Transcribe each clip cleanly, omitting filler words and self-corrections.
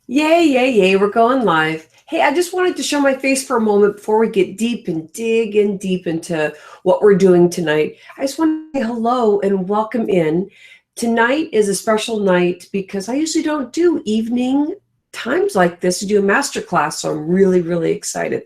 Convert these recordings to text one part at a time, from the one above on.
Yay, yay, yay, we're going live. Hey, I just wanted to show my face for a moment before we get deep and dig in deep into what we're doing tonight. I just want to say hello and welcome in. Tonight is a special night because I usually don't do evening times like this to do a masterclass, so I'm really, really excited.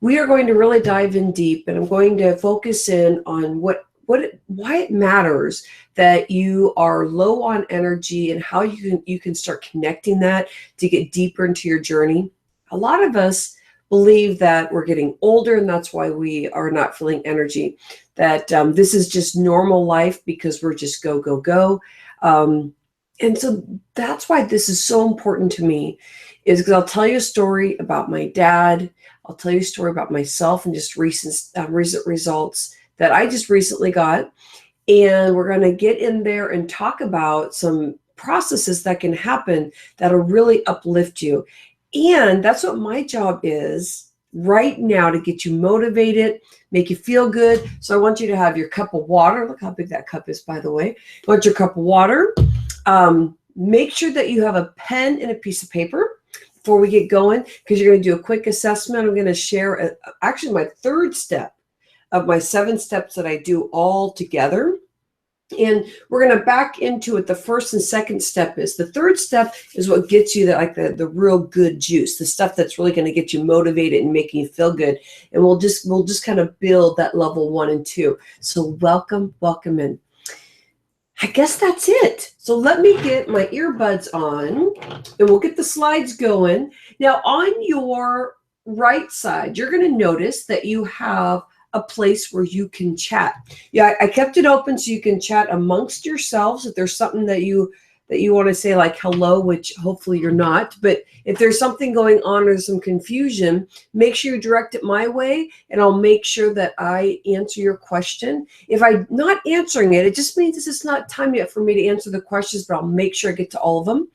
We are going to really dive in deep, and I'm going to focus in on why it matters that you are low on energy and how you can start connecting that to get deeper into your journey. A lot of us believe that we're getting older and that's why we are not feeling energy, that this is just normal life because we're just go, go, go. And so that's why this is so important to me, is because I'll tell you a story about my dad. I'll tell you a story about myself and just recent results that I just recently got. And we're going to get in there and talk about some processes that can happen that'll really uplift you. And that's what my job is right now, to get you motivated, make you feel good. So I want you to have your cup of water. Look how big that cup is, by the way. I want your cup of water. Make sure that you have a pen and a piece of paper before we get going, because you're going to do a quick assessment. I'm going to share actually my third step of my 7 steps that I do all together. And we're going to back into it. The first and second step is, the third step is what gets you the real good juice, the stuff that's really going to get you motivated and making you feel good. And we'll just kind of build that level 1 and 2. So welcome in. I guess that's it. So let me get my earbuds on and we'll get the slides going. Now on your right side, you're going to notice that you have a place where you can chat. Yeah, I kept it open so you can chat amongst yourselves. If there's something that you want to say, like hello, which hopefully you're not, but if there's something going on or some confusion, make sure you direct it my way and I'll make sure that I answer your question. If I'm not answering it, it just means this is not time yet for me to answer the questions, but I'll make sure I get to all of them.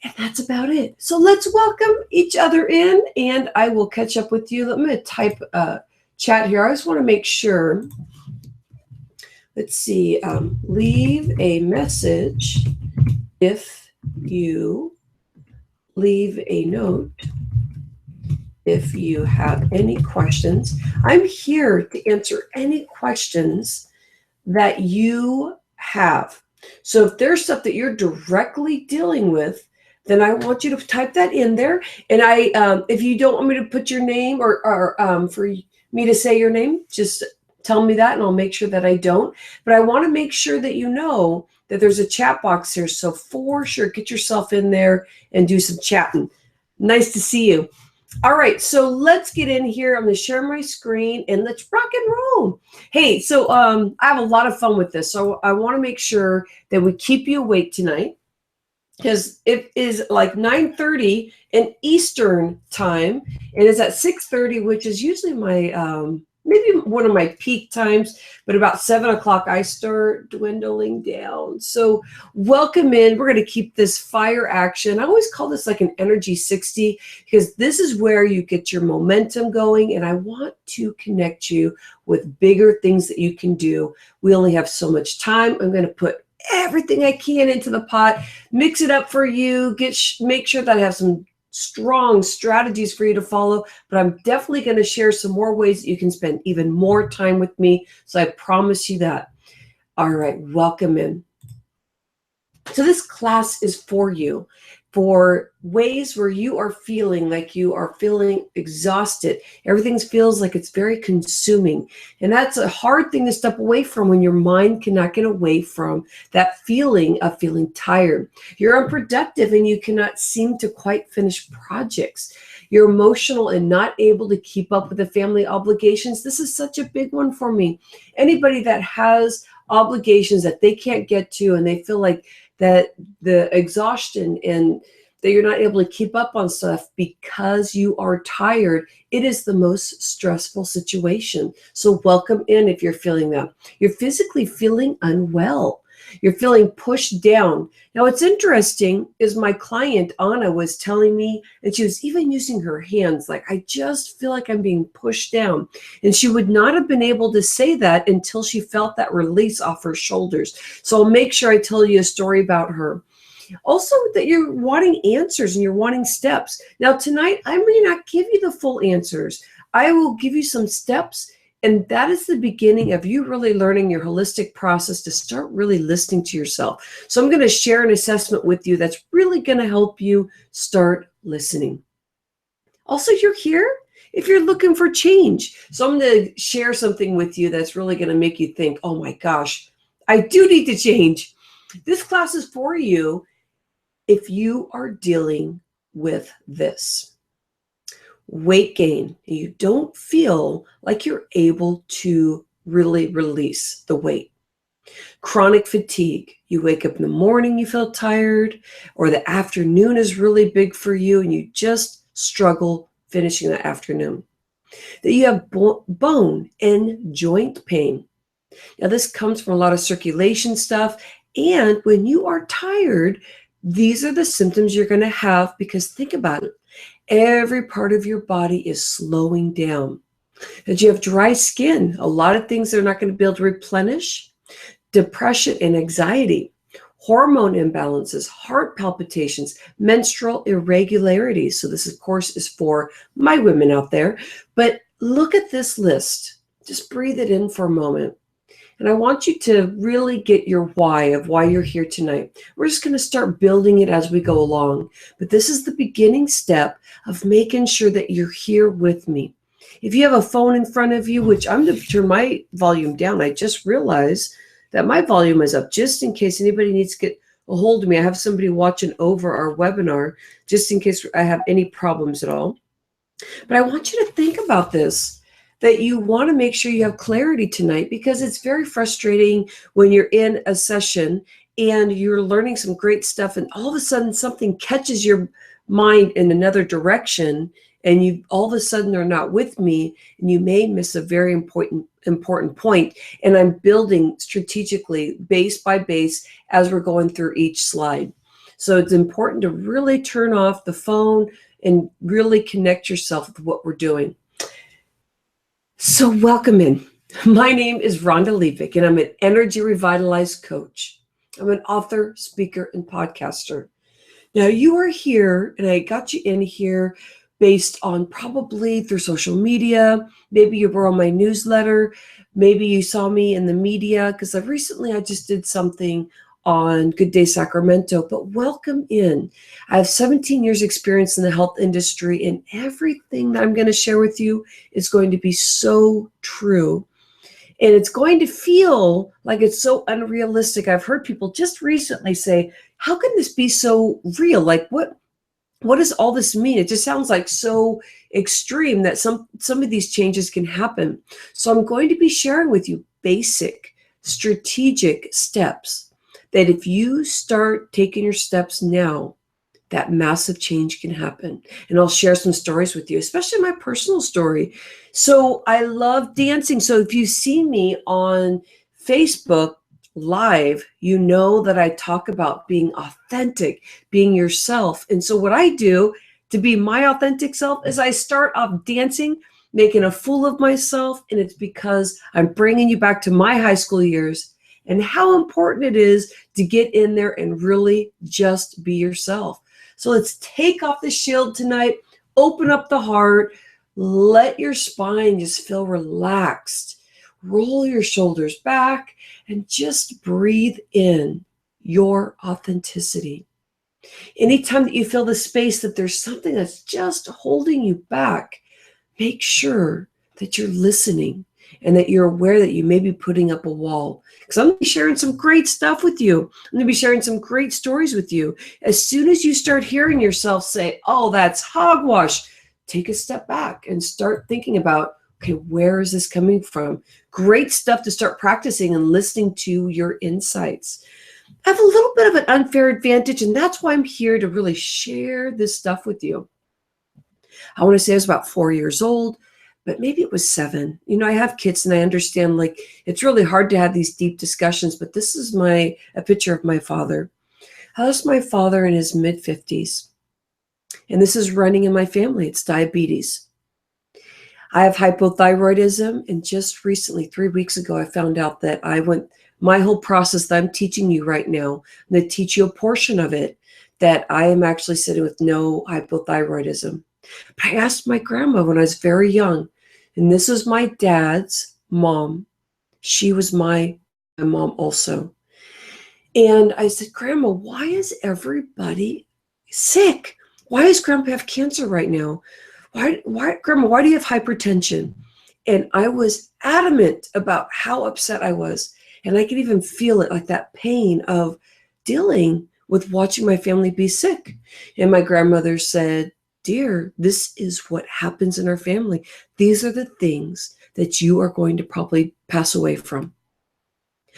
And that's about it. So let's welcome each other in and I will catch up with you. I'm going to type chat here. I just want to make sure. Let's see. Leave a message if you leave a note if you have any questions. I'm here to answer any questions that you have. So if there's stuff that you're directly dealing with, then I want you to type that in there. And if you don't want me to put your name or for me to say your name, just tell me that and I'll make sure that I don't. But I want to make sure that you know that there's a chat box here. So for sure, get yourself in there and do some chatting. Nice to see you. All right, so let's get in here. I'm going to share my screen and let's rock and roll. Hey, so I have a lot of fun with this. So I want to make sure that we keep you awake tonight, because it is like 9:30 in Eastern time, and it's at 6:30, which is usually my maybe one of my peak times, but about 7 o'clock I start dwindling down. So welcome in. We're going to keep this fire action. I always call this like an energy 60, because this is where you get your momentum going, and I want to connect you with bigger things that you can do. We only have so much time. I'm going to put everything I can into the pot, mix it up for you, make sure that I have some strong strategies for you to follow, but I'm definitely going to share some more ways that you can spend even more time with me. So I promise you that. All right, welcome in. So this class is for you, for ways where you are feeling like you are feeling exhausted. Everything feels like it's very consuming. And that's a hard thing to step away from when your mind cannot get away from that feeling of feeling tired. You're unproductive and you cannot seem to quite finish projects. You're emotional and not able to keep up with the family obligations. This is such a big one for me. Anybody that has obligations that they can't get to and they feel like that the exhaustion and that you're not able to keep up on stuff because you are tired, it is the most stressful situation. So welcome in if you're feeling that. You're physically feeling unwell. You're feeling pushed down. Now, what's interesting is my client, Donna, was telling me, and she was even using her hands, like, I just feel like I'm being pushed down. And she would not have been able to say that until she felt that release off her shoulders. So I'll make sure I tell you a story about her. Also, that you're wanting answers and you're wanting steps. Now, tonight, I may not give you the full answers. I will give you some steps, and that is the beginning of you really learning your holistic process to start really listening to yourself. So I'm going to share an assessment with you that's really going to help you start listening. Also, you're here if you're looking for change. So I'm going to share something with you that's really going to make you think, oh my gosh, I do need to change. This class is for you if you are dealing with this. Weight gain, and you don't feel like you're able to really release the weight. Chronic fatigue, you wake up in the morning, you feel tired, or the afternoon is really big for you and you just struggle finishing the afternoon. That you have bone and joint pain. Now, this comes from a lot of circulation stuff, and when you are tired, these are the symptoms you're going to have, because think about it. Every part of your body is slowing down. That you have dry skin, a lot of things that are not going to be able to replenish, depression and anxiety, hormone imbalances, heart palpitations, menstrual irregularities. So this, of course, is for my women out there. But look at this list. Just breathe it in for a moment. And I want you to really get your why of why you're here tonight. We're just going to start building it as we go along. But this is the beginning step of making sure that you're here with me. If you have a phone in front of you, which I'm going to turn my volume down. I just realized that my volume is up just in case anybody needs to get a hold of me. I have somebody watching over our webinar just in case I have any problems at all. But I want you to think about this, that you want to make sure you have clarity tonight, because it's very frustrating when you're in a session and you're learning some great stuff and all of a sudden something catches your mind in another direction and you all of a sudden are not with me, and you may miss a very important point. And I'm building strategically base by base as we're going through each slide. So it's important to really turn off the phone and really connect yourself with what we're doing. So welcome in. My name is Rhonda Levick, and I'm an energy revitalized coach. I'm an author, speaker, and podcaster. Now you are here, and I got you in here based on probably through social media. Maybe you were on my newsletter. Maybe you saw me in the media, because I just did something on Good Day Sacramento. But welcome in. I have 17 years experience in the health industry, and everything that I'm going to share with you is going to be so true. And it's going to feel like it's so unrealistic. I've heard people just recently say, how can this be so real? Like, what does all this mean? It just sounds like so extreme that some of these changes can happen. So I'm going to be sharing with you basic strategic steps that if you start taking your steps now, that massive change can happen. And I'll share some stories with you, especially my personal story. So I love dancing. So if you see me on Facebook Live, you know that I talk about being authentic, being yourself. And so what I do to be my authentic self is I start off dancing, making a fool of myself. And it's because I'm bringing you back to my high school years and how important it is to get in there and really just be yourself. So let's take off the shield tonight, open up the heart, let your spine just feel relaxed, roll your shoulders back, and just breathe in your authenticity. Anytime that you feel the space that there's something that's just holding you back, make sure that you're listening and that you're aware that you may be putting up a wall. Because I'm going to be sharing some great stuff with you. I'm going to be sharing some great stories with you. As soon as you start hearing yourself say, oh, that's hogwash, take a step back and start thinking about, okay, where is this coming from? Great stuff to start practicing and listening to your insights. I have a little bit of an unfair advantage, and that's why I'm here to really share this stuff with you. I want to say I was about 4 years old, but maybe it was 7. You know, I have kids and I understand, like, it's really hard to have these deep discussions, but this is a picture of my father. I lost my father in his mid-50s, and this is running in my family. It's diabetes. I have hypothyroidism, and just recently, 3 weeks ago, I found out that my whole process that I'm teaching you right now, I'm going to teach you a portion of it, that I am actually sitting with no hypothyroidism. But I asked my grandma when I was very young, and this was my dad's mom. She was my mom also. And I said, Grandma, why is everybody sick? Why does Grandpa have cancer right now? Grandma, why do you have hypertension? And I was adamant about how upset I was. And I could even feel it, like that pain of dealing with watching my family be sick. And my grandmother said, dear, this is what happens in our family. These are the things that you are going to probably pass away from.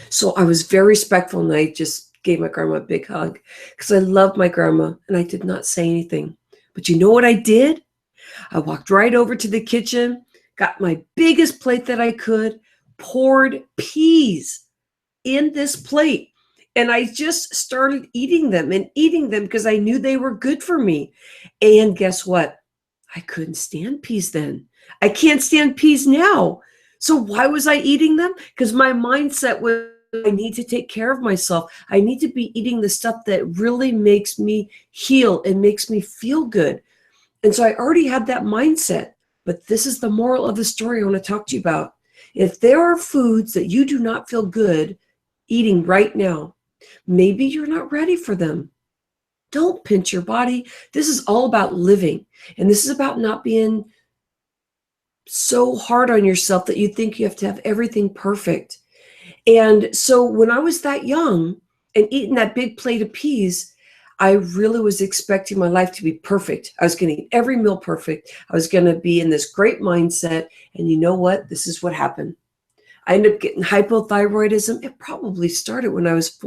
So I was very respectful, and I just gave my grandma a big hug because I loved my grandma, and I did not say anything. But you know what I did? I walked right over to the kitchen, got my biggest plate that I could, poured peas in this plate, and I just started eating them because I knew they were good for me. And guess what? I couldn't stand peas then. I can't stand peas now. So why was I eating them? Because my mindset was, I need to take care of myself. I need to be eating the stuff that really makes me heal and makes me feel good. And so I already had that mindset. But this is the moral of the story I want to talk to you about. If there are foods that you do not feel good eating right now, maybe you're not ready for them. Don't pinch your body. This is all about living. And this is about not being so hard on yourself that you think you have to have everything perfect. And so when I was that young and eating that big plate of peas, I really was expecting my life to be perfect. I was going to eat every meal perfect. I was going to be in this great mindset. And you know what? This is what happened. I ended up getting hypothyroidism. It probably started when I was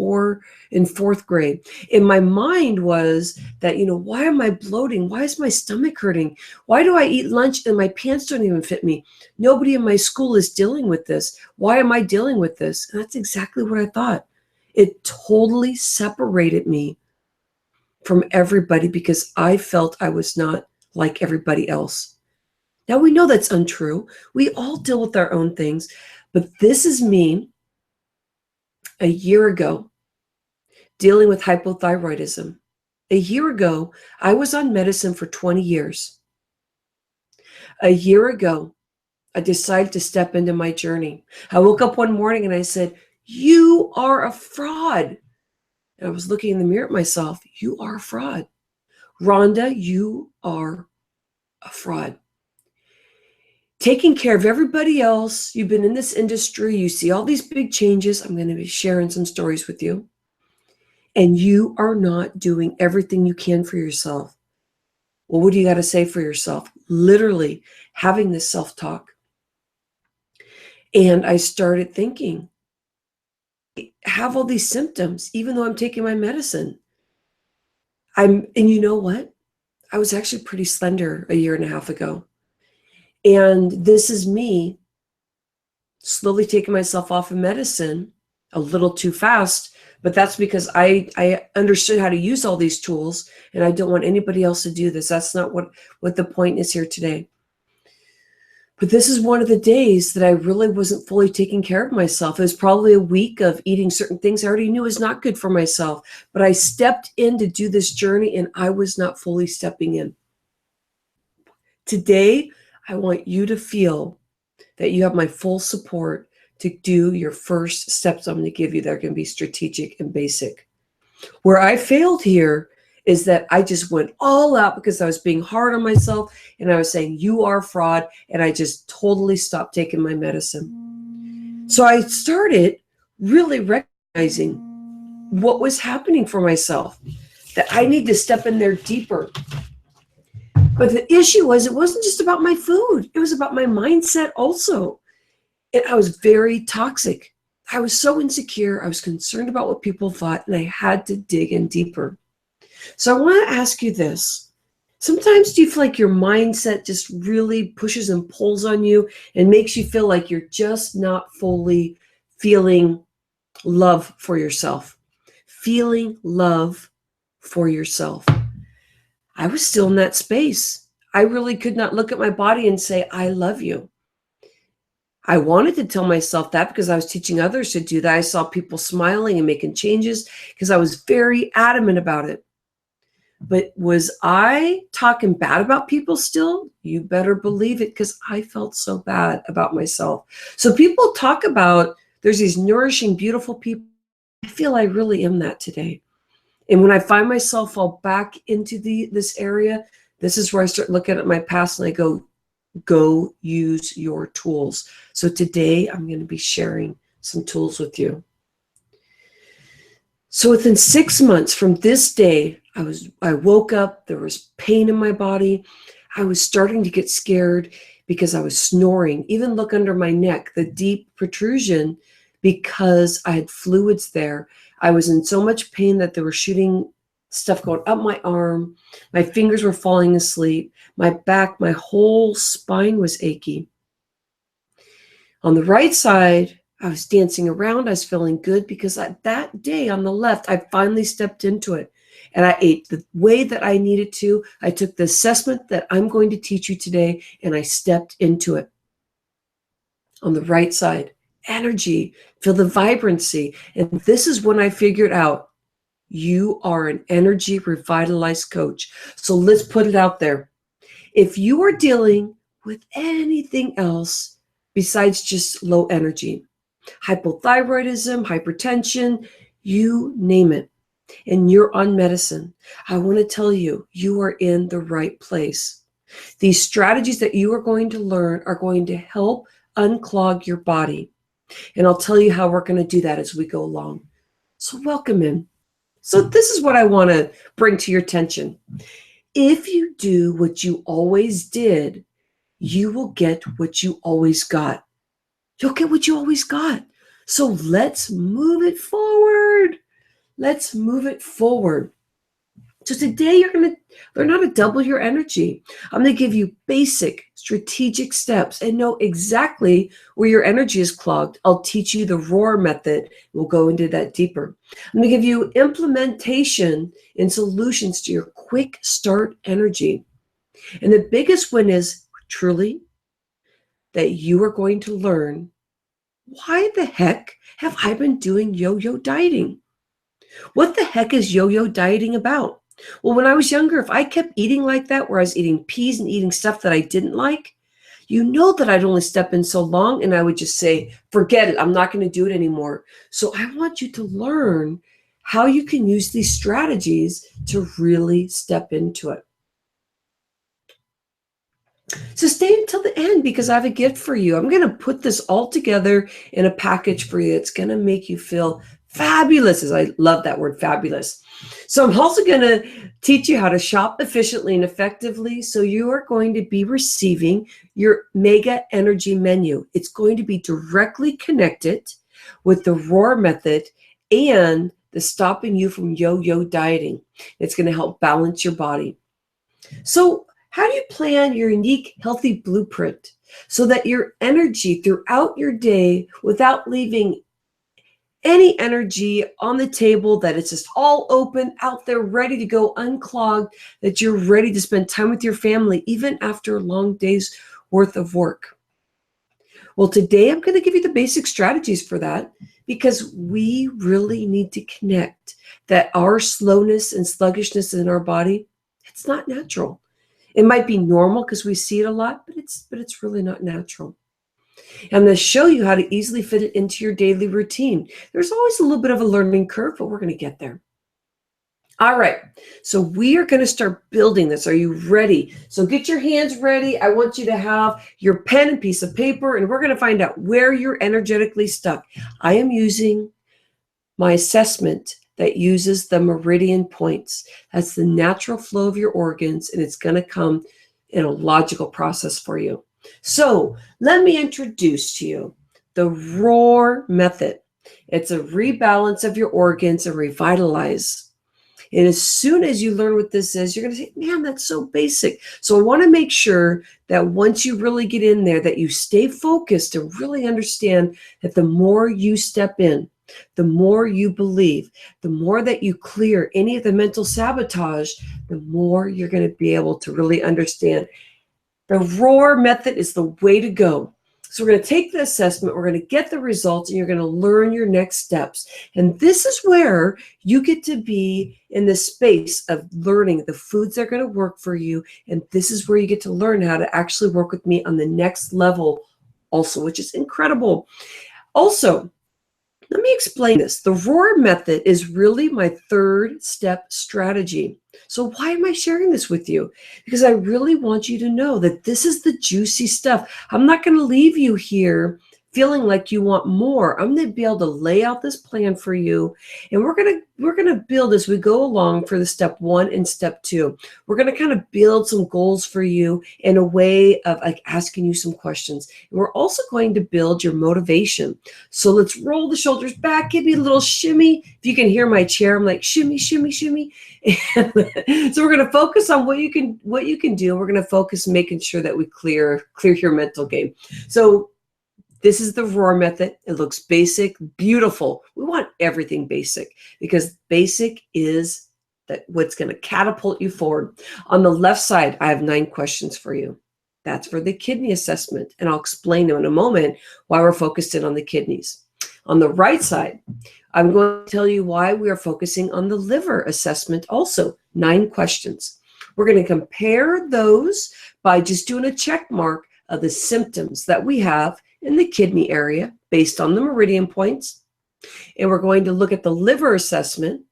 in fourth grade. And my mind was that, why am I bloating? Why is my stomach hurting? Why do I eat lunch and my pants don't even fit me? Nobody in my school is dealing with this. Why am I dealing with this? And that's exactly what I thought. It totally separated me from everybody because I felt I was not like everybody else. Now we know that's untrue. We all deal with our own things. But this is me a year ago dealing with hypothyroidism. A year ago, I was on medicine for 20 years. A year ago, I decided to step into my journey. I woke up one morning and I said, you are a fraud. And I was looking in the mirror at myself. You are a fraud. Rhonda, you are a fraud. Taking care of everybody else. You've been in this industry. You see all these big changes. I'm going to be sharing some stories with you. And you are not doing everything you can for yourself. Well, what do you got to say for yourself? Literally having this self-talk. And I started thinking, I have all these symptoms, even though I'm taking my medicine. And you know what? I was actually pretty slender a year and a half ago. And this is me slowly taking myself off of medicine a little too fast, but that's because I understood how to use all these tools, and I don't want anybody else to do this. That's not what the point is here today. But this is one of the days that I really wasn't fully taking care of myself. It was probably a week of eating certain things I already knew was not good for myself, but I stepped in to do this journey, and I was not fully stepping in. Today, I want you to feel that you have my full support to do your first steps I'm going to give you. They're going to be strategic and basic. Where I failed here is that I just went all out because I was being hard on myself and I was saying, you are a fraud. And I just totally stopped taking my medicine. So I started really recognizing what was happening for myself, that I need to step in there deeper. But the issue was, it wasn't just about my food. It was about my mindset also. And I was very toxic. I was so insecure. I was concerned about what people thought, and I had to dig in deeper. So I want to ask you this. Sometimes do you feel like your mindset just really pushes and pulls on you and makes you feel like you're just not fully feeling love for yourself? Feeling love for yourself. I was still in that space. I really could not look at my body and say, I love you. I wanted to tell myself that because I was teaching others to do that. I saw people smiling and making changes because I was very adamant about it. But was I talking bad about people still? You better believe it, because I felt so bad about myself. So people talk about there's these nourishing, beautiful people. I feel I really am that today. And when I find myself fall back into this area, this is where I start looking at my past and I go use your tools. So today I'm going to be sharing some tools with you. So within 6 months from this day, I woke up, there was pain in my body. I was starting to get scared because I was snoring. Even look under my neck, the deep protrusion, because I had fluids there. I was in so much pain that they were shooting stuff going up my arm. My fingers were falling asleep. My back, my whole spine was achy. On the right side, I was dancing around. I was feeling good because that day on the left, I finally stepped into it. And I ate the way that I needed to. I took the assessment that I'm going to teach you today, and I stepped into it. On the right side, energy, feel the vibrancy. And this is when I figured out you are an energy revitalized coach. So let's put it out there. If you are dealing with anything else besides just low energy, hypothyroidism, hypertension, you name it, and you're on medicine, I want to tell you, you are in the right place. These strategies that you are going to learn are going to help unclog your body. And I'll tell you how we're going to do that as we go along. So welcome in. So this is what I want to bring to your attention. If you do what you always did, you will get what you always got. You'll get what you always got. So let's move it forward. Let's move it forward. So today you're going to learn how to double your energy. I'm going to give you basic strategic steps and know exactly where your energy is clogged. I'll teach you the ROAR method. We'll go into that deeper. I'm going to give you implementation and solutions to your quick start energy. And the biggest one is truly that you are going to learn, why the heck have I been doing yo-yo dieting? What the heck is yo-yo dieting about? Well, when I was younger, if I kept eating like that, where I was eating peas and eating stuff that I didn't like, you know that I'd only step in so long and I would just say, forget it, I'm not going to do it anymore. So I want you to learn how you can use these strategies to really step into it. So stay until the end, because I have a gift for you. I'm going to put this all together in a package for you. It's going to make you feel fabulous, as I love that word, fabulous. So I'm also going to teach you how to shop efficiently and effectively. So you are going to be receiving your mega energy menu. It's going to be directly connected with the ROAR method and the stopping you from yo-yo dieting. It's going to help balance your body. So how do you plan your unique, healthy blueprint so that your energy throughout your day, without leaving any energy on the table, that it's just all open out there, ready to go, unclogged, that you're ready to spend time with your family, even after a long day's worth of work? Well, today I'm going to give you the basic strategies for that, because we really need to connect that our slowness and sluggishness in our body, it's not natural. It might be normal because we see it a lot, but it's really not natural. I'm going to show you how to easily fit it into your daily routine. There's always a little bit of a learning curve, but we're going to get there. All right, so we are going to start building this. Are you ready? So get your hands ready. I want you to have your pen and piece of paper, and we're going to find out where you're energetically stuck. I am using my assessment that uses the meridian points. That's the natural flow of your organs, and it's going to come in a logical process for you. So let me introduce to you the ROAR method. It's a rebalance of your organs and revitalize. And as soon as you learn what this is, you're going to say, man, that's so basic. So I want to make sure that once you really get in there, that you stay focused and really understand that the more you step in, the more you believe, the more that you clear any of the mental sabotage, the more you're going to be able to really understand. The ROAR method is the way to go. So we're going to take the assessment, we're going to get the results, and you're going to learn your next steps. And this is where you get to be in the space of learning the foods that are going to work for you. And this is where you get to learn how to actually work with me on the next level also, which is incredible. Also, let me explain this. The ROAR method is really my third step strategy. So why am I sharing this with you? Because I really want you to know that this is the juicy stuff. I'm not going to leave you here feeling like you want more. I'm going to be able to lay out this plan for you, and we're going to build as we go along for the step 1 and step 2. We're going to kind of build some goals for you in a way of like asking you some questions. And we're also going to build your motivation. So let's roll the shoulders back, give me a little shimmy. If you can hear my chair, I'm like shimmy, shimmy, shimmy. So we're going to focus on what you can do. We're going to focus making sure that we clear your mental game. So this is the ROAR method. It looks basic, beautiful. We want everything basic because basic is what's going to catapult you forward. On the left side, I have 9 questions for you. That's for the kidney assessment, and I'll explain in a moment why we're focused in on the kidneys. On the right side, I'm going to tell you why we are focusing on the liver assessment also. 9 questions. We're going to compare those by just doing a check mark of the symptoms that we have in the kidney area based on the meridian points. And we're going to look at the liver assessment,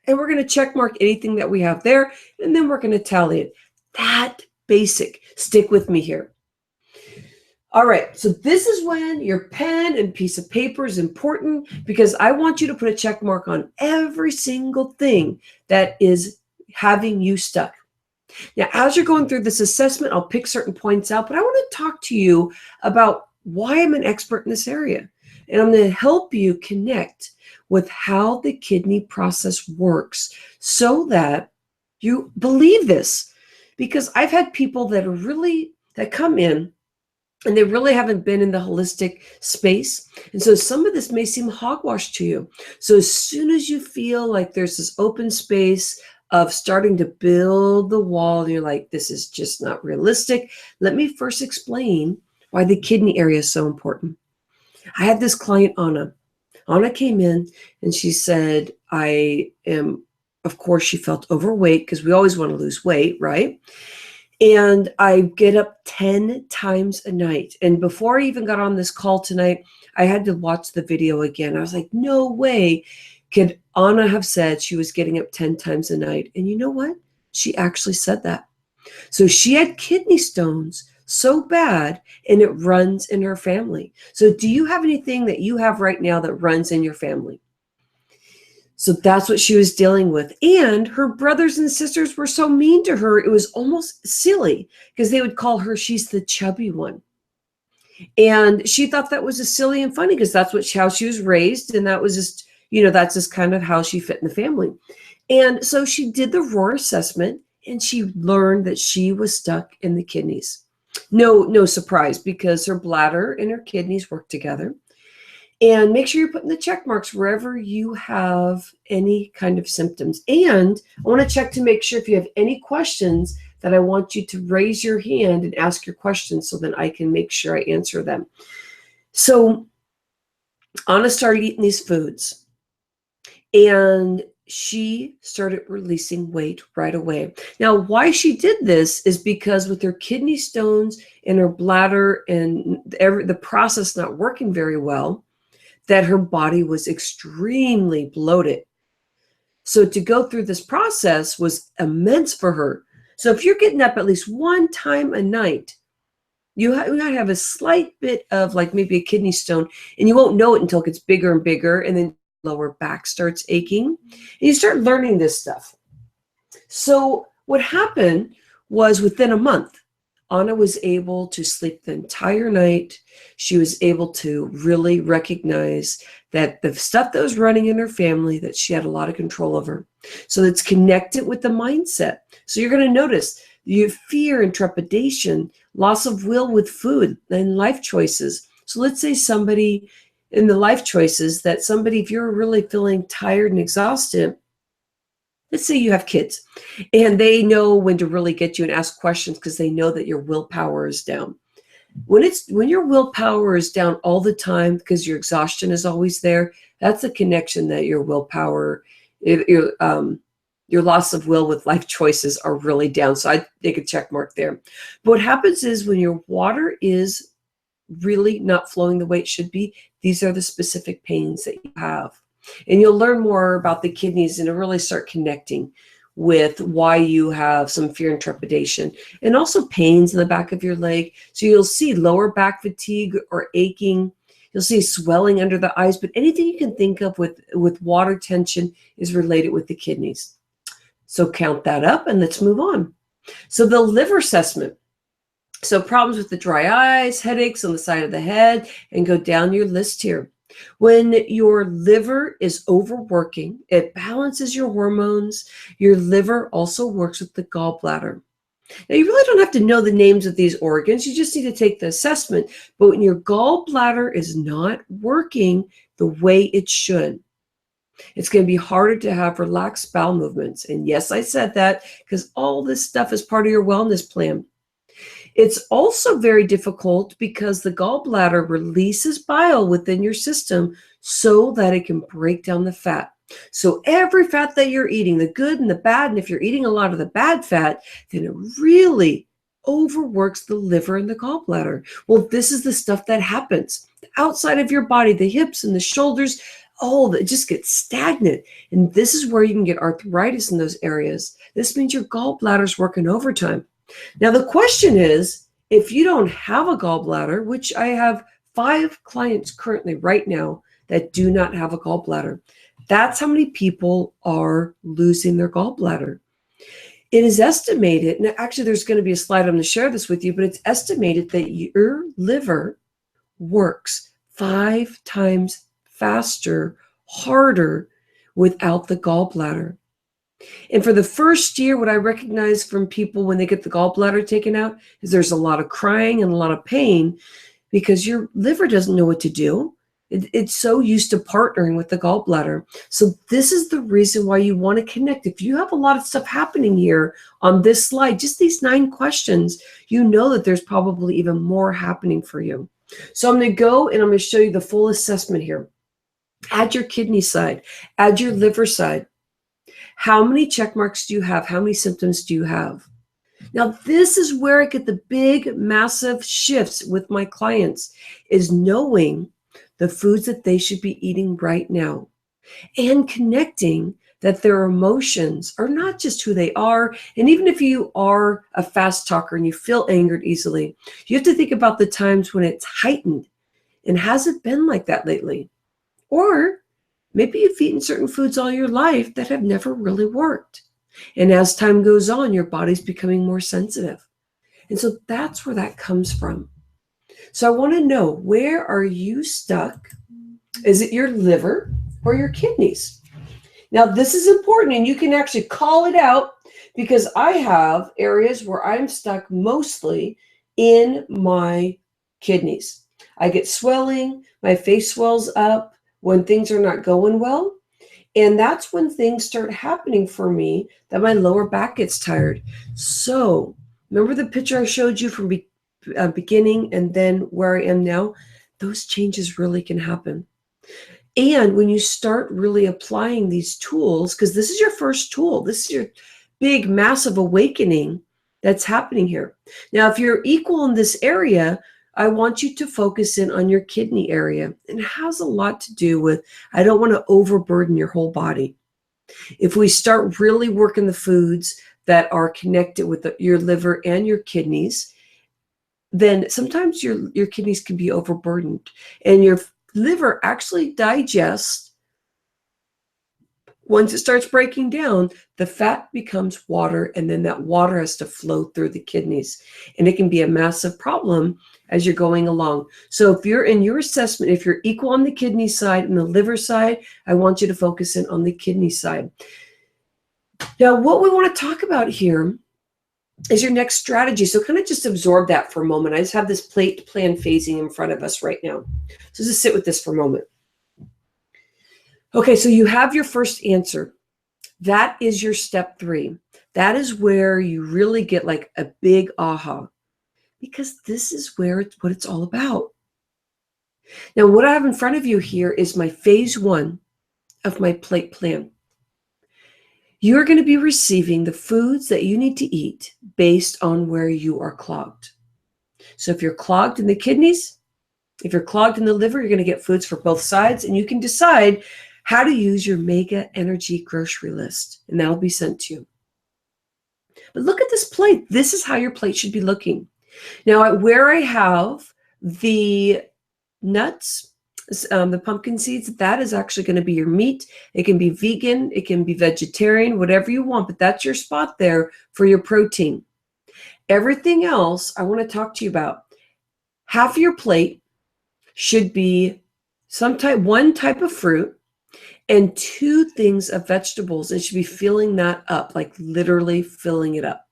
and we're going to check mark anything that we have there, and then we're going to tally it. That basic. Stick with me here. All right, so this is when your pen and piece of paper is important, because I want you to put a check mark on every single thing that is having you stuck. Now, as you're going through this assessment, I'll pick certain points out, but I want to talk to you about why I'm an expert in this area. And I'm going to help you connect with how the kidney process works so that you believe this. Because I've had people that come in and they really haven't been in the holistic space. And so some of this may seem hogwash to you. So as soon as you feel like there's this open space of starting to build the wall, and you're like, this is just not realistic, let me first explain why the kidney area is so important. I had this client, Anna. Anna came in and she said, of course, she felt overweight because we always want to lose weight, right? And I get up 10 times a night. And before I even got on this call tonight, I had to watch the video again. I was like, no way could Anna have said she was getting up 10 times a night. And you know what? She actually said that. So she had kidney stones so bad, and it runs in her family. So do you have anything that you have right now that runs in your family? So that's what she was dealing with. And her brothers and sisters were so mean to her, it was almost silly, because they would call her, she's the chubby one. And she thought that was just silly and funny because that's how she was raised. And that was just, that's just kind of how she fit in the family. And so she did the ROAR assessment, and she learned that she was stuck in the kidneys. No surprise, because her bladder and her kidneys work together. And make sure you're putting the check marks wherever you have any kind of symptoms. And I want to check to make sure if you have any questions that I want you to raise your hand and ask your questions so that I can make sure I answer them. So Anna started eating these foods, and she started releasing weight right away. Now, why she did this is because with her kidney stones and her bladder and the process not working very well, that her body was extremely bloated. So to go through this process was immense for her. So if you're getting up at least 1 time a night, you got to have a slight bit of like maybe a kidney stone, and you won't know it until it gets bigger and bigger, and then lower back starts aching, and you start learning this stuff. So what happened was within a month, Anna was able to sleep the entire night. She was able to really recognize that the stuff that was running in her family, that she had a lot of control over. So it's connected with the mindset. So you're going to notice you have fear and trepidation, loss of will with food, and life choices. So let's say somebody in the life choices if you're really feeling tired and exhausted, let's say you have kids and they know when to really get you and ask questions because they know that your willpower is down. When your willpower is down all the time because your exhaustion is always there, that's a connection that your willpower, your loss of will with life choices are really down. So I take a check mark there. But what happens is when your water is really not flowing the way it should be, these are the specific pains that you have. And you'll learn more about the kidneys and really start connecting with why you have some fear and trepidation, and also pains in the back of your leg. So you'll see lower back fatigue or aching. You'll see swelling under the eyes, but anything you can think of with water tension is related with the kidneys. So count that up and let's move on. So the liver assessment. So problems with the dry eyes, headaches on the side of the head, and go down your list here. When your liver is overworking, it balances your hormones. Your liver also works with the gallbladder. Now, you really don't have to know the names of these organs. You just need to take the assessment. But when your gallbladder is not working the way it should, it's going to be harder to have relaxed bowel movements. And yes, I said that because all this stuff is part of your wellness plan. It's also very difficult because the gallbladder releases bile within your system so that it can break down the fat. So every fat that you're eating, the good and the bad, and if you're eating a lot of the bad fat, then it really overworks the liver and the gallbladder. Well, this is the stuff that happens. The outside of your body, the hips and the shoulders, it just gets stagnant. And this is where you can get arthritis in those areas. This means your gallbladder's working overtime. Now, the question is, if you don't have a gallbladder, which I have 5 clients currently right now that do not have a gallbladder, that's how many people are losing their gallbladder. It is estimated, and actually there's going to be a slide I'm going to share this with you, but it's estimated that your liver works 5 times faster, harder without the gallbladder. And for the first year, what I recognize from people when they get the gallbladder taken out is there's a lot of crying and a lot of pain because your liver doesn't know what to do. It's so used to partnering with the gallbladder. So this is the reason why you want to connect. If you have a lot of stuff happening here on this slide, just these 9 questions, you know that there's probably even more happening for you. So I'm going to go and I'm going to show you the full assessment here. Add your kidney side, add your liver side. How many check marks do you have? How many symptoms do you have? Now, this is where I get the big, massive shifts with my clients, is knowing the foods that they should be eating right now and connecting that their emotions are not just who they are. And even if you are a fast talker and you feel angered easily, you have to think about the times when it's heightened. And has it been like that lately? Or maybe you've eaten certain foods all your life that have never really worked. And as time goes on, your body's becoming more sensitive. And so that's where that comes from. So I want to know, where are you stuck? Is it your liver or your kidneys? Now, this is important, and you can actually call it out because I have areas where I'm stuck mostly in my kidneys. I get swelling, my face swells up when things are not going well. And that's when things start happening for me, that my lower back gets tired. So remember the picture I showed you from beginning and then where I am now? Those changes really can happen. And when you start really applying these tools, because this is your first tool, this is your big, massive awakening that's happening here. Now, if you're equal in this area, I want you to focus in on your kidney area. And it has a lot to do with, I don't want to overburden your whole body. If we start really working the foods that are connected with your liver and your kidneys, then sometimes your kidneys can be overburdened. And your liver actually digests. Once it starts breaking down, the fat becomes water, and then that water has to flow through the kidneys. And it can be a massive problem as you're going along. So if you're in your assessment, if you're equal on the kidney side and the liver side, I want you to focus in on the kidney side. Now, what we want to talk about here is your next strategy. So kind of just absorb that for a moment. I just have this plate plan phasing in front of us right now. So just sit with this for a moment. Okay, so you have your first answer. That is your step 3. That is where you really get like a big aha. because this is what it's all about. Now, what I have in front of you here is my phase 1 of my plate plan. You're going to be receiving the foods that you need to eat based on where you are clogged. So if you're clogged in the kidneys, if you're clogged in the liver, you're going to get foods for both sides, and you can decide how to use your mega energy grocery list, and that'll be sent to you. But look at this plate. This is how your plate should be looking. Now, where I have the nuts, the pumpkin seeds, that is actually going to be your meat. It can be vegan, it can be vegetarian, whatever you want, but that's your spot there for your protein. Everything else I want to talk to you about. Half of your plate should be one type of fruit and 2 things of vegetables. It should be filling that up, like literally filling it up.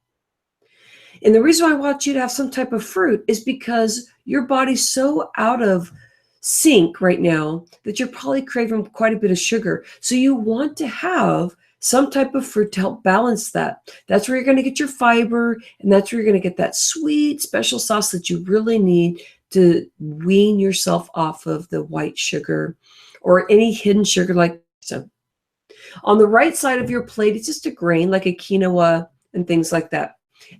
And the reason I want you to have some type of fruit is because your body's so out of sync right now that you're probably craving quite a bit of sugar. So you want to have some type of fruit to help balance that. That's where you're going to get your fiber, and that's where you're going to get that sweet special sauce that you really need to wean yourself off of the white sugar or any hidden sugar like so. On the right side of your plate, it's just a grain like a quinoa and things like that.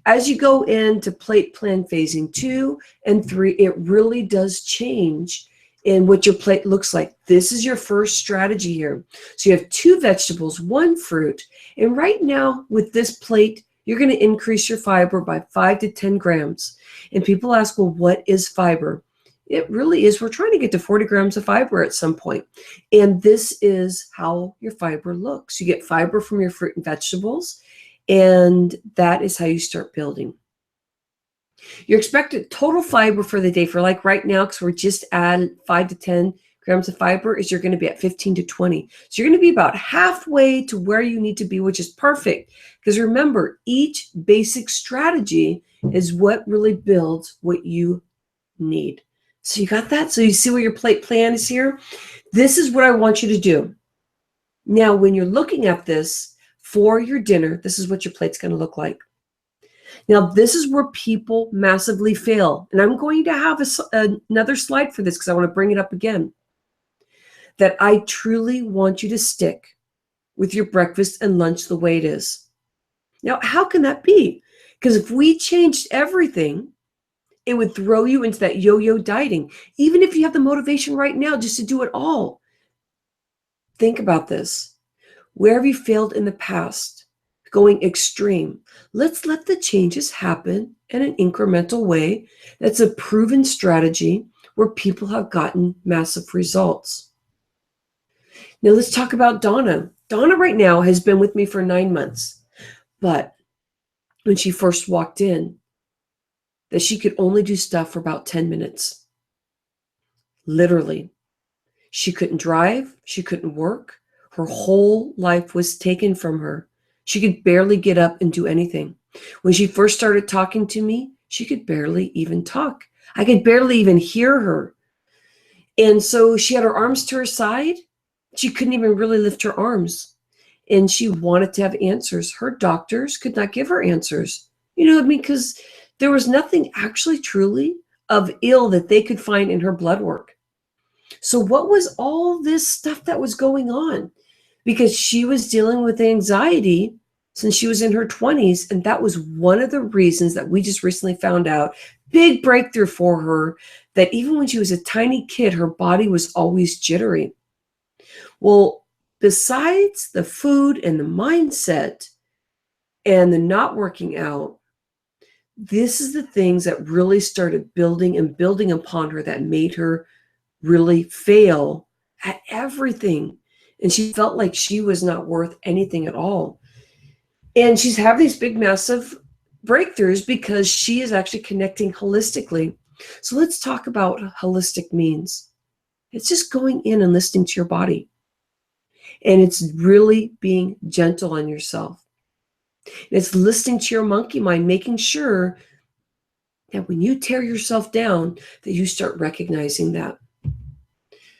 As you go into plate plan phasing 2 and 3, it really does change in what your plate looks like. This is your first strategy here. So you have 2 vegetables, 1 fruit, and right now with this plate, you're going to increase your fiber by 5 to 10 grams. And people ask, well, what is fiber? It really is. We're trying to get to 40 grams of fiber at some point. And this is how your fiber looks. You get fiber from your fruit and vegetables, and that is how you start building. Your expected total fiber for the day, for like right now, because we're just at 5 to 10 grams of fiber, is you're going to be at 15 to 20. So you're going to be about halfway to where you need to be, which is perfect. Because remember, each basic strategy is what really builds what you need. So you got that? So you see where your plate plan is here? This is what I want you to do. Now, when you're looking at this for your dinner, this is what your plate's going to look like. Now, this is where people massively fail. And I'm going to have another slide for this because I want to bring it up again. That I truly want you to stick with your breakfast and lunch the way it is. Now, how can that be? Because if we changed everything, it would throw you into that yo-yo dieting. Even if you have the motivation right now just to do it all. Think about this. Where have you failed in the past? Going extreme. Let's let the changes happen in an incremental way. That's a proven strategy where people have gotten massive results. Now let's talk about Donna. Donna right now has been with me for 9 months, but when she first walked in, that she could only do stuff for about 10 minutes. Literally. She couldn't drive. She couldn't work. Her whole life was taken from her. She could barely get up and do anything. When she first started talking to me, she could barely even talk. I could barely even hear her. And so she had her arms to her side. She couldn't even really lift her arms. And she wanted to have answers. Her doctors could not give her answers. You know what I mean? Because there was nothing actually truly of ill that they could find in her blood work. So what was all this stuff that was going on? Because she was dealing with anxiety since she was in her 20s. And that was one of the reasons that we just recently found out, big breakthrough for her, that even when she was a tiny kid, her body was always jittery. Well, besides the food and the mindset and the not working out, this is the things that really started building and building upon her that made her really fail at everything. And she felt like she was not worth anything at all. And she's having these big, massive breakthroughs because she is actually connecting holistically. So let's talk about what holistic means. It's just going in and listening to your body. And it's really being gentle on yourself. It's listening to your monkey mind, making sure that when you tear yourself down, that you start recognizing that.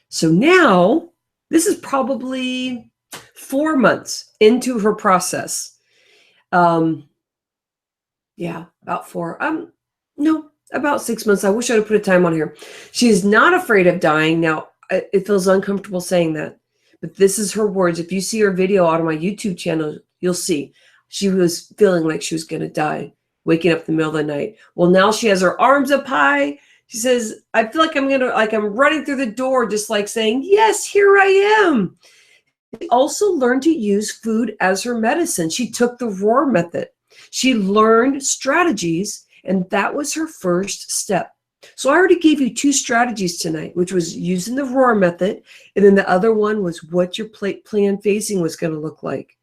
So now, this is probably 4 months into her process. Yeah, about 4. No, about 6 months. I wish I would put a time on here. She is not afraid of dying. Now, it feels uncomfortable saying that, but this is her words. If you see her video on my YouTube channel, you'll see she was feeling like she was going to die, waking up in the middle of the night. Well, now she has her arms up high. She says, I feel like I'm running through the door, just like saying, yes, here I am. She also learned to use food as her medicine. She took the ROAR method. She learned strategies, and that was her first step. So I already gave you 2 strategies tonight, which was using the ROAR method, and then the other one was what your plan facing was going to look like.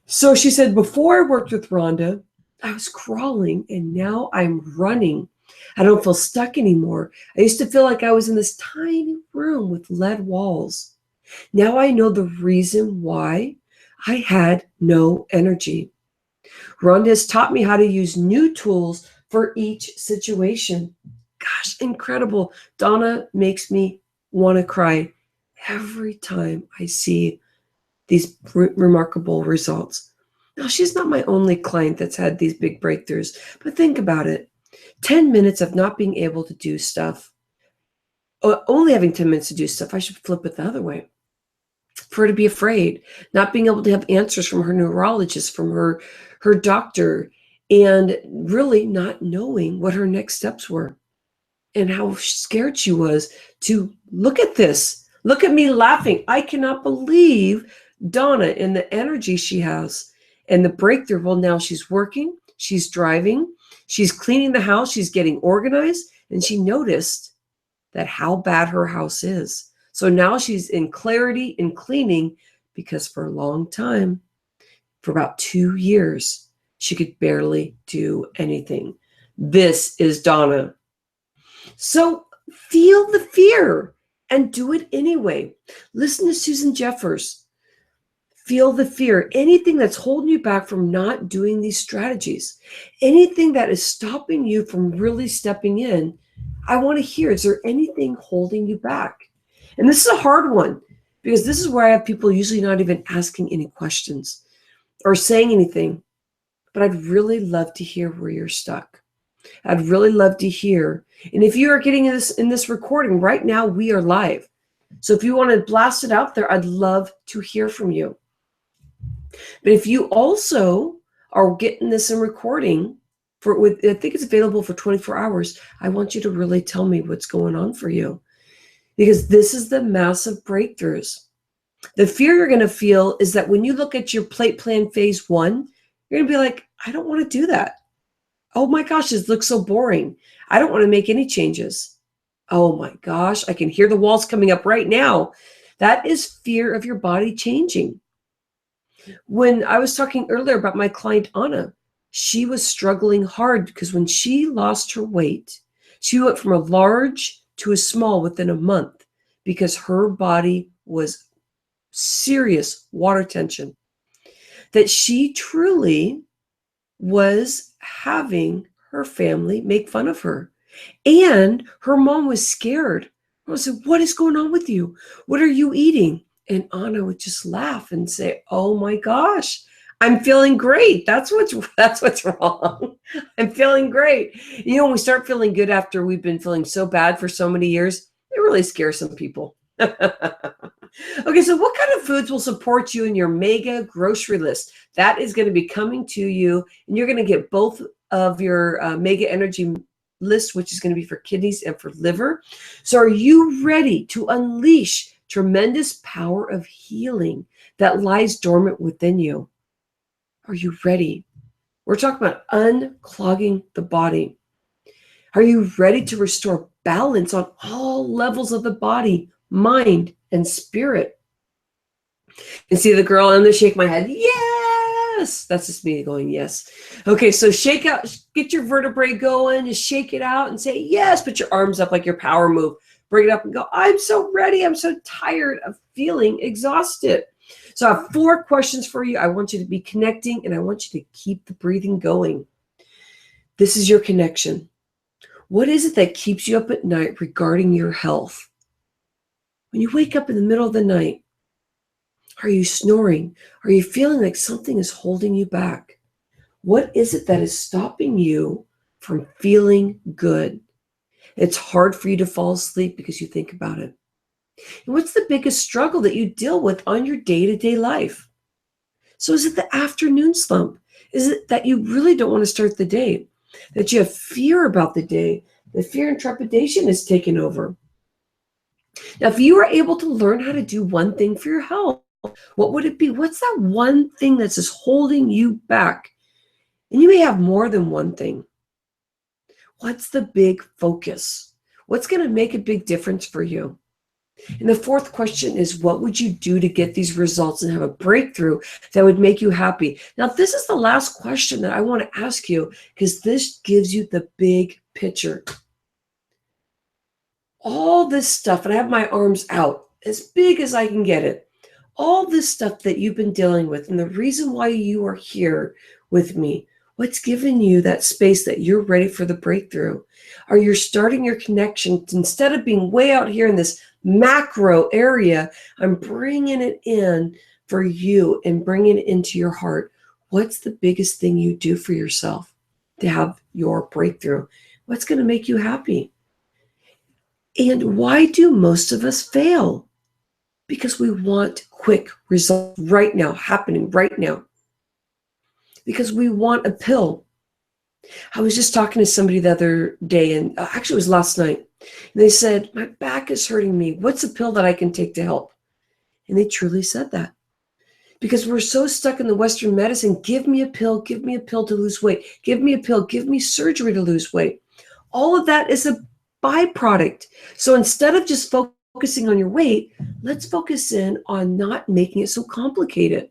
So she said, before I worked with Rhonda, I was crawling, and now I'm running. I don't feel stuck anymore. I used to feel like I was in this tiny room with lead walls. Now I know the reason why I had no energy. Rhonda has taught me how to use new tools for each situation. Gosh, incredible. Donna makes me want to cry every time I see these remarkable results. Now, she's not my only client that's had these big breakthroughs, but think about it. 10 minutes of not being able to do stuff, only having 10 minutes to do stuff, I should flip it the other way. For her to be afraid, not being able to have answers from her neurologist, from her doctor, and really not knowing what her next steps were and how scared she was to look at this. Look at me laughing. I cannot believe Donna and the energy she has and the breakthrough. Well, now she's working, she's driving, she's cleaning the house, she's getting organized, and she noticed that how bad her house is. So now she's in clarity in cleaning, because for a long time, for about 2 years, she could barely do anything. This is Donna. So feel the fear and do it anyway. Listen to Susan Jeffers. Feel the fear. Anything that's holding you back from not doing these strategies, anything that is stopping you from really stepping in, I want to hear, is there anything holding you back? And this is a hard one, because this is where I have people usually not even asking any questions or saying anything. But I'd really love to hear where you're stuck. I'd really love to hear. And if you are getting this in this recording right now, we are live. So if you want to blast it out there, I'd love to hear from you. But if you also are getting this in recording, I think it's available for 24 hours, I want you to really tell me what's going on for you. Because this is the massive breakthroughs. The fear you're going to feel is that when you look at your plate plan phase 1, you're going to be like, I don't want to do that. Oh my gosh, this looks so boring. I don't want to make any changes. Oh my gosh, I can hear the walls coming up right now. That is fear of your body changing. When I was talking earlier about my client, Anna, she was struggling hard because when she lost her weight, she went from a large to a small within a month because her body was serious water tension. That she truly was having her family make fun of her. And her mom was scared. I said, what is going on with you? What are you eating? And Anna would just laugh and say, oh my gosh, I'm feeling great. That's what's wrong. I'm feeling great. You know, when we start feeling good after we've been feeling so bad for so many years, it really scares some people. Okay, so what kind of foods will support you in your mega grocery list? That is going to be coming to you, and you're going to get both of your mega energy list, which is going to be for kidneys and for liver. So are you ready to unleash tremendous power of healing that lies dormant within you? Are you ready? We're talking about unclogging the body. Are you ready to restore balance on all levels of the body, mind, and spirit? And see the girl, and they shake my head. Yes, that's just me going yes. Okay, so shake out, get your vertebrae going, just shake it out and say yes. Put your arms up like your power move. Bring it up and go, I'm so ready. I'm so tired of feeling exhausted. So I have 4 questions for you. I want you to be connecting, and I want you to keep the breathing going. This is your connection. What is it that keeps you up at night regarding your health? When you wake up in the middle of the night, are you snoring? Are you feeling like something is holding you back? What is it that is stopping you from feeling good. It's hard for you to fall asleep because you think about it. And what's the biggest struggle that you deal with on your day-to-day life? So is it the afternoon slump? Is it that you really don't want to start the day? That you have fear about the day? The fear and trepidation is taken over. Now, if you were able to learn how to do one thing for your health, what would it be? What's that one thing that's just holding you back? And you may have more than one thing. What's the big focus? What's going to make a big difference for you? And the fourth question is, what would you do to get these results and have a breakthrough that would make you happy? Now, this is the last question that I want to ask you, because this gives you the big picture. All this stuff, and I have my arms out as big as I can get it, all this stuff that you've been dealing with, and the reason why you are here with me, what's given you that space that you're ready for the breakthrough? Are you starting your connection? Instead of being way out here in this macro area, I'm bringing it in for you and bringing it into your heart. What's the biggest thing you do for yourself to have your breakthrough? What's going to make you happy? And why do most of us fail? Because we want quick results right now, happening right now. Because we want a pill. I was just talking to somebody the other day, and actually it was last night. And they said, my back is hurting me. What's a pill that I can take to help? And they truly said that. Because we're so stuck in the Western medicine, give me a pill to lose weight. Give me a pill, give me surgery to lose weight. All of that is a byproduct. So instead of just focusing on your weight, let's focus in on not making it so complicated.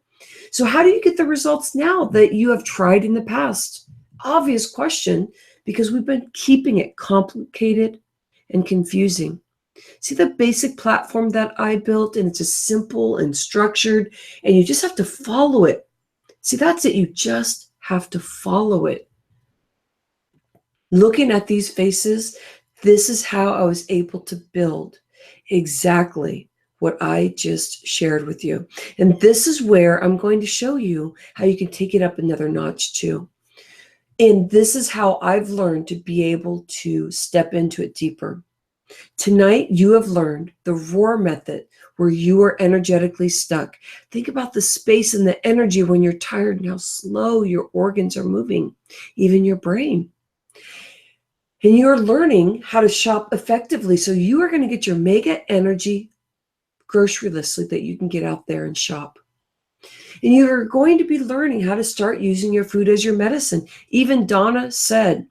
So how do you get the results now that you have tried in the past? Obvious question, because we've been keeping it complicated and confusing. See the basic platform that I built, and it's just simple and structured, and you just have to follow it. See, that's it. You just have to follow it. Looking at these faces, this is how I was able to build exactly what I just shared with you. And this is where I'm going to show you how you can take it up another notch too. And this is how I've learned to be able to step into it deeper. Tonight, you have learned the roar method where you are energetically stuck. Think about the space and the energy when you're tired and how slow your organs are moving, even your brain. And you're learning how to shop effectively. So you are going to get your mega energy grocery list so that you can get out there and shop. And you're going to be learning how to start using your food as your medicine. Even Donna said,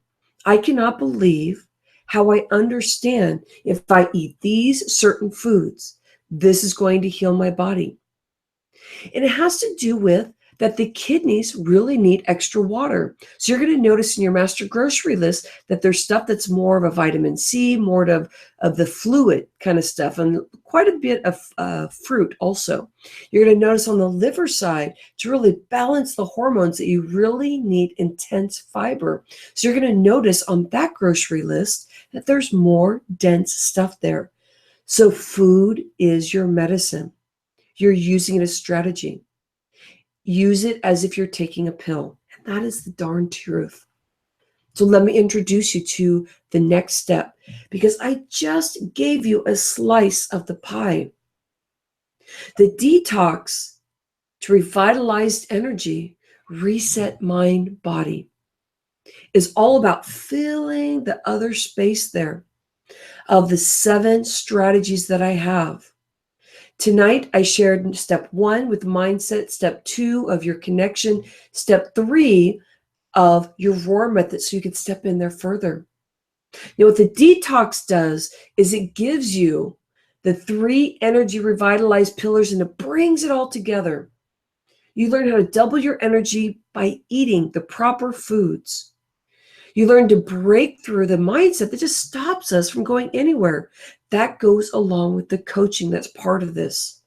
I cannot believe how I understand if I eat these certain foods, this is going to heal my body. And it has to do with that the kidneys really need extra water. So you're going to notice in your master grocery list that there's stuff that's more of a vitamin C, more of the fluid kind of stuff, and quite a bit of fruit also. You're going to notice on the liver side, to really balance the hormones, that you really need intense fiber. So you're going to notice on that grocery list that there's more dense stuff there. So food is your medicine. You're using it as strategy. Use it as if you're taking a pill. And that is the darn truth. So let me introduce you to the next step, because I just gave you a slice of the pie. The detox to revitalize energy, reset mind, body, is all about filling the other space there of the 7 strategies that I have. Tonight, I shared step 1 with mindset, step 2 of your connection, step 3 of your roar method, so you can step in there further. Now, what the detox does is it gives you the 3 energy revitalized pillars, and it brings it all together. You learn how to double your energy by eating the proper foods. You learn to break through the mindset that just stops us from going anywhere. That goes along with the coaching that's part of this.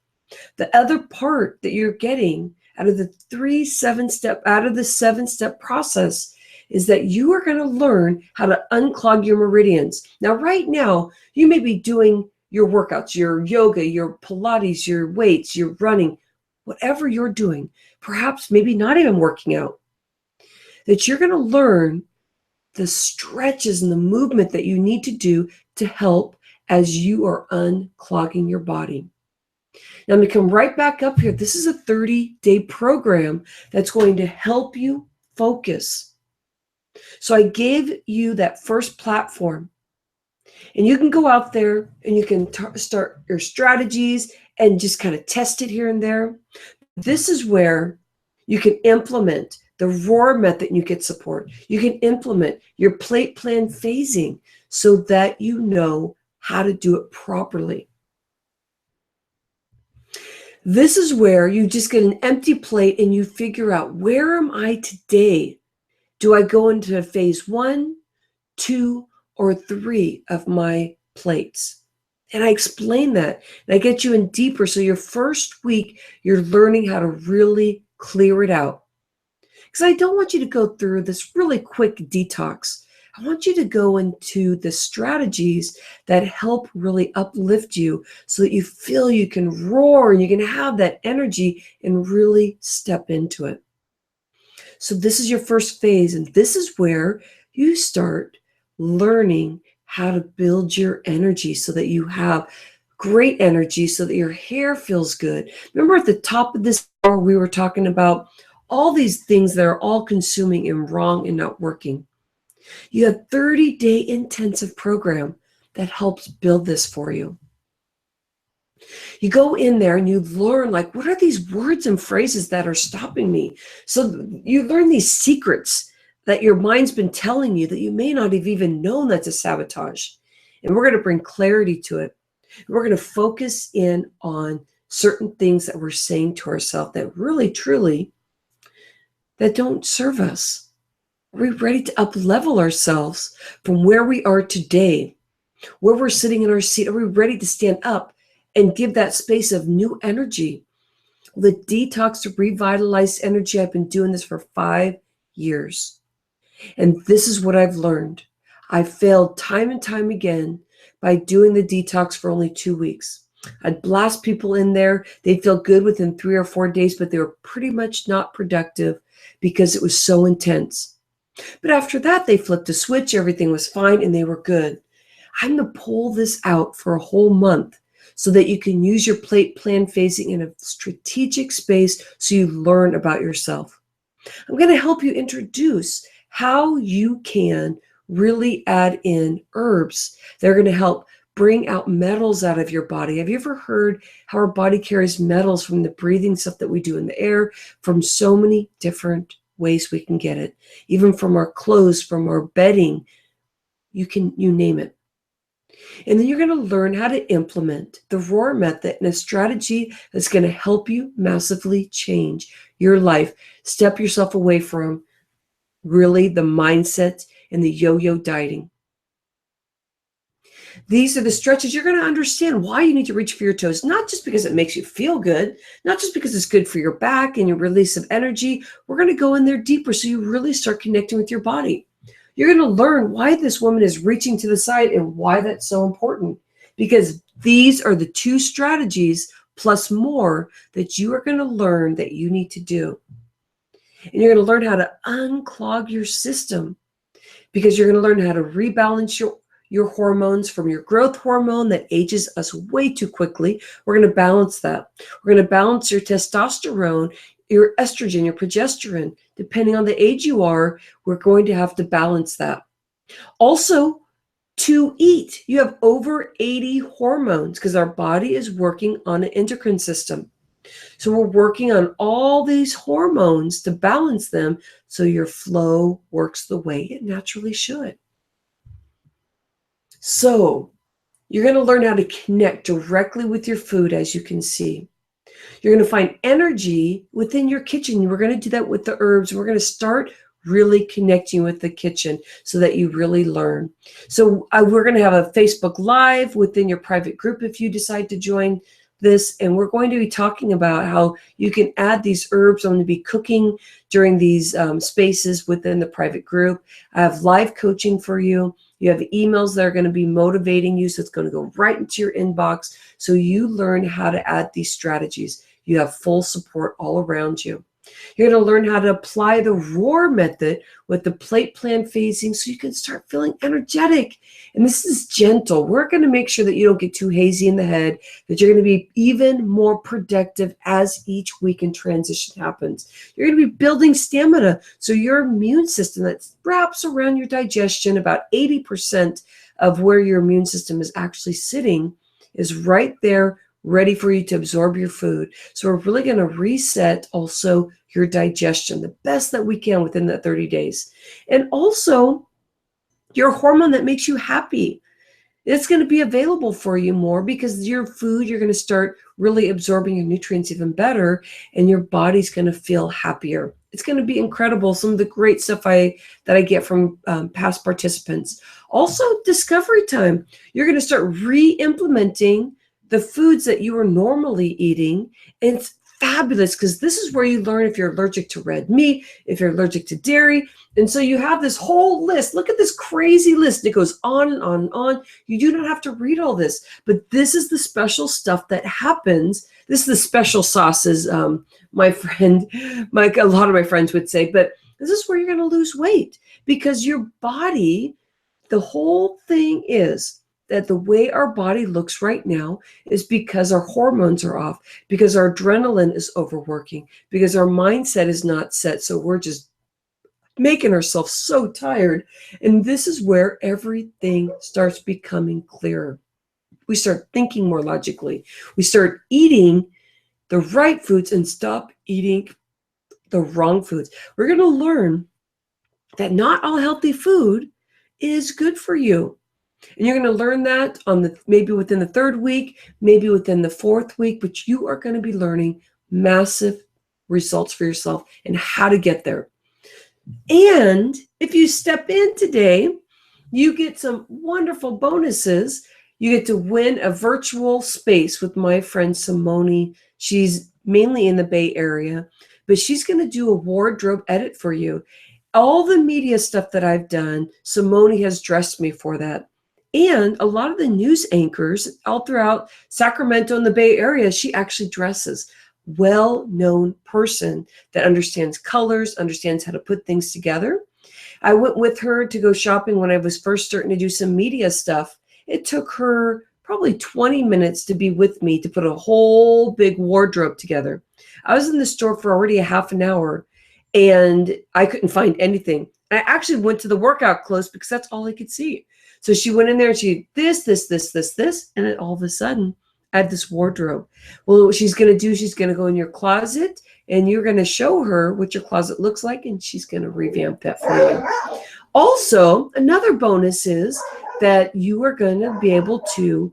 The other part that you're getting out of the 7-step process is that you are going to learn how to unclog your meridians. Now, right now, you may be doing your workouts, your yoga, your Pilates, your weights, your running, whatever you're doing, perhaps maybe not even working out, that you're going to learn the stretches and the movement that you need to do to help as you are unclogging your body. Now, I'm going to come right back up here. This is a 30-day program that's going to help you focus. So I gave you that first platform, and you can go out there and you can start your strategies and just kind of test it here and there. This is where you can implement the ROAR method and you get support. You can implement your plate plan phasing so that you know how to do it properly. This is where you just get an empty plate and you figure out, where am I today? Do I go into phase 1, 2, or 3 of my plates? And I explain that, and I get you in deeper. So your first week, you're learning how to really clear it out. Because I don't want you to go through this really quick detox. I want you to go into the strategies that help really uplift you so that you feel you can roar and you can have that energy and really step into it. So this is your first phase, and this is where you start learning how to build your energy so that you have great energy, so that your hair feels good. Remember at the top of this hour, we were talking about all these things that are all consuming and wrong and not working. You have 30-day intensive program that helps build this for you. You go in there and you learn, like, what are these words and phrases that are stopping me? So you learn these secrets that your mind's been telling you that you may not have even known that's a sabotage. And we're going to bring clarity to it. We're going to focus in on certain things that we're saying to ourselves that really, truly, that don't serve us. Are we ready to up-level ourselves from where we are today, where we're sitting in our seat? Are we ready to stand up and give that space of new energy? The detox to revitalize energy. I've been doing this for 5 years. And this is what I've learned. I failed time and time again by doing the detox for only 2 weeks. I'd blast people in there. They'd feel good within 3 or 4 days, but they were pretty much not productive because it was so intense. But after that, they flipped a switch. Everything was fine and they were good. I'm going to pull this out for a whole month so that you can use your plate plan phasing in a strategic space so you learn about yourself. I'm going to help you introduce how you can really add in herbs. They're going to help bring out metals out of your body. Have you ever heard how our body carries metals from the breathing stuff that we do in the air, from so many different ways we can get it, even from our clothes, from our bedding, you name it. And then you're going to learn how to implement the ROAR method and a strategy that's going to help you massively change your life. Step yourself away from really the mindset and the yo-yo dieting. These are the stretches. You're going to understand why you need to reach for your toes, not just because it makes you feel good, not just because it's good for your back and your release of energy. We're going to go in there deeper so you really start connecting with your body. You're going to learn why this woman is reaching to the side and why that's so important, because these are the 2 strategies plus more that you are going to learn that you need to do. And you're going to learn how to unclog your system, because you're going to learn how to rebalance your hormones from your growth hormone that ages us way too quickly. We're going to balance that. We're going to balance your testosterone, your estrogen, your progesterone. Depending on the age you are, we're going to have to balance that. Also, to eat. You have over 80 hormones because our body is working on an endocrine system. So we're working on all these hormones to balance them so your flow works the way it naturally should. So you're going to learn how to connect directly with your food, as you can see. You're going to find energy within your kitchen. We're going to do that with the herbs. We're going to start really connecting with the kitchen so that you really learn. So we're going to have a Facebook Live within your private group if you decide to join this. And we're going to be talking about how you can add these herbs. I'm going to be cooking during these spaces within the private group. I have live coaching for you. You have emails that are going to be motivating you. So it's going to go right into your inbox. So you learn how to add these strategies. You have full support all around you. You're going to learn how to apply the ROAR method with the plate plan phasing so you can start feeling energetic. And this is gentle. We're going to make sure that you don't get too hazy in the head, that you're going to be even more productive as each week and transition happens. You're going to be building stamina. So your immune system that wraps around your digestion, about 80% of where your immune system is actually sitting, is right there ready for you to absorb your food. So we're really going to reset also your digestion the best that we can within that 30 days. And also your hormone that makes you happy. It's going to be available for you more because your food, you're going to start really absorbing your nutrients even better, and your body's going to feel happier. It's going to be incredible. Some of the great stuff that I get from past participants. Also, discovery time. You're going to start re-implementing the foods that you are normally eating. And it's fabulous because this is where you learn if you're allergic to red meat, if you're allergic to dairy. And so you have this whole list. Look at this crazy list. It goes on and on and on. You do not have to read all this, but this is the special stuff that happens. This is the special sauces, my friend, a lot of my friends would say, but this is where you're going to lose weight because your body, the whole thing is that the way our body looks right now is because our hormones are off, because our adrenaline is overworking, because our mindset is not set. So we're just making ourselves so tired. And this is where everything starts becoming clearer. We start thinking more logically. We start eating the right foods and stop eating the wrong foods. We're going to learn that not all healthy food is good for you. And you're going to learn that maybe within the 3rd week, maybe within the 4th week, but you are going to be learning massive results for yourself and how to get there. And if you step in today, you get some wonderful bonuses. You get to win a virtual space with my friend Simone. She's mainly in the Bay Area, but she's going to do a wardrobe edit for you. All the media stuff that I've done, Simone has dressed me for that. And a lot of the news anchors all throughout Sacramento and the Bay Area, she actually dresses. Well-known person that understands colors, understands how to put things together. I went with her to go shopping when I was first starting to do some media stuff. It took her probably 20 minutes to be with me to put a whole big wardrobe together. I was in the store for already a half an hour and I couldn't find anything. I actually went to the workout clothes because that's all I could see. So she went in there and she this, and then all of a sudden I had this wardrobe. Well, what she's going to do, she's going to go in your closet and you're going to show her what your closet looks like and she's going to revamp that for you. Also, another bonus is that you are going to be able to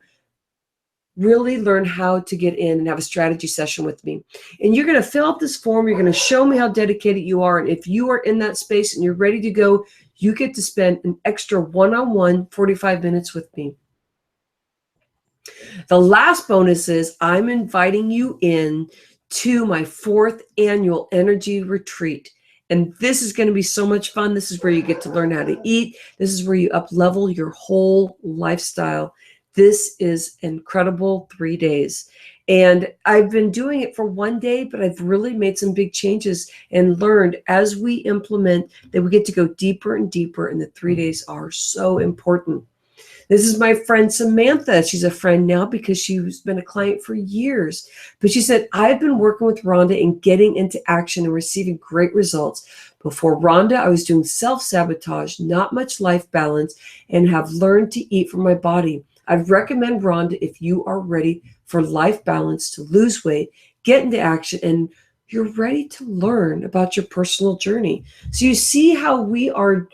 really learn how to get in and have a strategy session with me. And you're going to fill out this form. You're going to show me how dedicated you are. And if you are in that space and you're ready to go, you get to spend an extra one-on-one 45 minutes with me. The last bonus is I'm inviting you in to my 4th annual energy retreat. And this is going to be so much fun. This is where you get to learn how to eat. This is where you up-level your whole lifestyle. This is incredible 3 days. And I've been doing it for 1 day, but I've really made some big changes and learned as we implement that we get to go deeper and deeper, and the 3 days are so important. This is my friend Samantha. She's a friend now because she's been a client for years. But she said, I've been working with Rhonda and getting into action and receiving great results. Before Rhonda, I was doing self-sabotage, not much life balance, and have learned to eat from my body. I'd recommend Rhonda if you are ready for life balance, to lose weight, get into action, and you're ready to learn about your personal journey. So you see how we're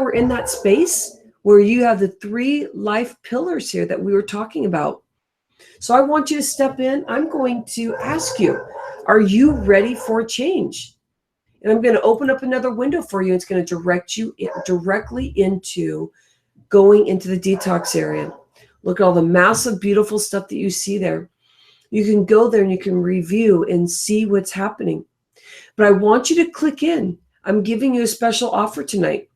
in that space where you have the 3 life pillars here that we were talking about. So I want you to step in. I'm going to ask you, are you ready for change? And I'm going to open up another window for you. It's going to direct you directly into going into the detox area. Look at all the massive, beautiful stuff that you see there. You can go there and you can review and see what's happening. But I want you to click in. I'm giving you a special offer tonight.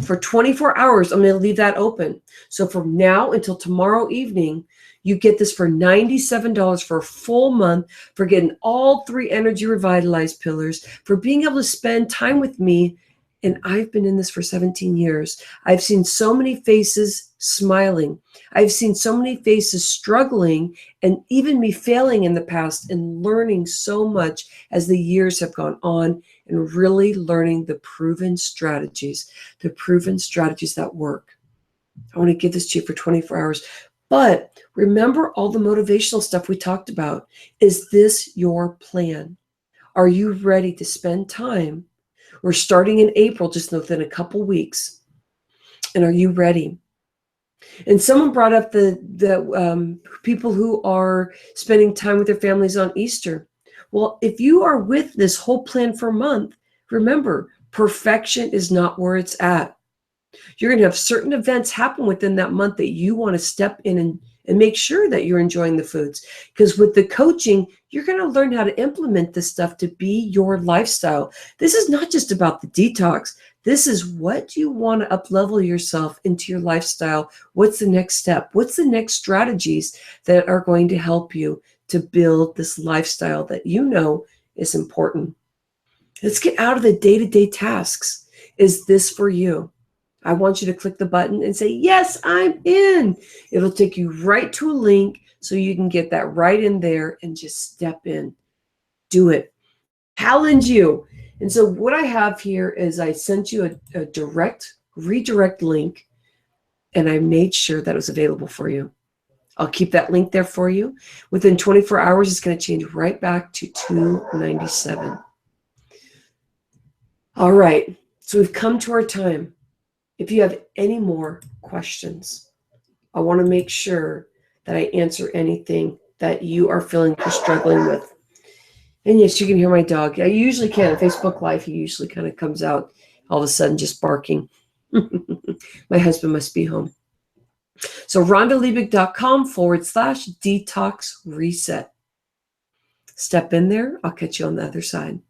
For 24 hours, I'm going to leave that open. So from now until tomorrow evening, you get this for $97 for a full month, for getting all 3 energy revitalized pillars, for being able to spend time with me. And I've been in this for 17 years. I've seen so many faces smiling. I've seen so many faces struggling, and even me failing in the past, and learning so much as the years have gone on, and really learning the proven strategies that work. I want to give this to you for 24 hours. But remember all the motivational stuff we talked about. Is this your plan? Are you ready to spend time? We're starting in April, just within a couple weeks. And are you ready? And someone brought up the people who are spending time with their families on Easter. Well, if you are with this whole plan for a month, remember, perfection is not where it's at. You're going to have certain events happen within that month that you want to step in and make sure that you're enjoying the foods. Because with the coaching, you're going to learn how to implement this stuff to be your lifestyle. This is not just about the detox. This is what you want to up-level yourself into your lifestyle. What's the next step? What's the next strategies that are going to help you to build this lifestyle that you know is important? Let's get out of the day-to-day tasks. Is this for you? I want you to click the button and say, yes, I'm in. It'll take you right to a link so you can get that right in there and just step in. Do it. Challenge you. And so what I have here is I sent you a redirect link, and I made sure that it was available for you. I'll keep that link there for you. Within 24 hours, it's going to change right back to $297. All right. So we've come to our time. If you have any more questions, I want to make sure that I answer anything that you are feeling you're struggling with. And yes, you can hear my dog. I usually can. On Facebook Live, he usually kind of comes out all of a sudden just barking. My husband must be home. So rhondaliebig.com/detox reset. Step in there. I'll catch you on the other side.